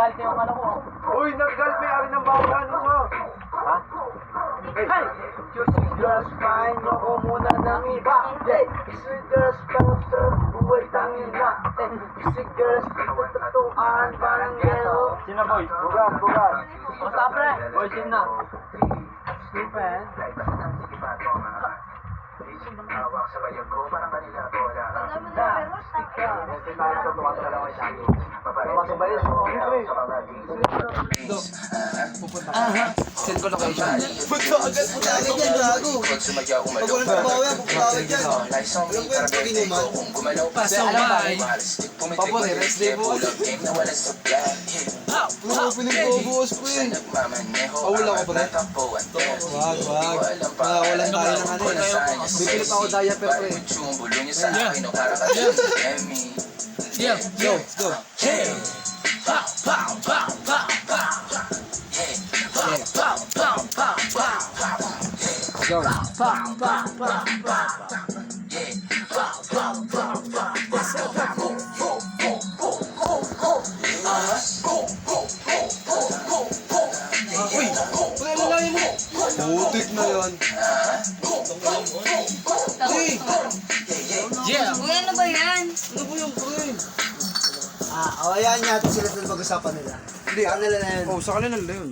nagalit yung ano ko. Uy, naggalit may ari ng bawal mo. Ha? Hey! Juicy girls, kain mo ko muna ng iba. Hey! Juicy girls, pang-serve, buhay tangin na. Juicy girls, tatuan, parang yellow. Sino boy? Bugan, bugan. O sa pre? Boy, sino na? Stephen? Hawak sa bayag ko, parang kanila bola. Kasi tayo sa tuwag na lang ay sabi. Tuwag sa bayan. Send ko location. Punta agad yan, gago. Sumadya Pag walang trabaho yan, pupunta agad yan. Laisong Alam ko yan, pag inuman. kung gumalaw pa Pasok ba? Papoy, rest day po. game na wala sa plan. Ano ko pinagbubuhos ko eh. Nagmamaneho. Wala ka ba rin? Natakbuhan. Wag. Walang tayo ng ano eh. Bipilit ako diaper ko eh. Bulong niya sa akin, o para ka Emmy. Go, go. Hey! Pow, pow, pow, pow, pow. Hey! Pow, pow, pow, pow, pow. Go. Pow, pow, pow, pow. Yeah! Pow, pow, pow, pow, pow. Uy, paglalalayan mo. Putik na yan. Uy, Uy, ano ba yan? ano ba yung pre? Ayan yata sila pag-usapan nila. Hindi, Sa kanila na yun. oh, sa kanila na yun.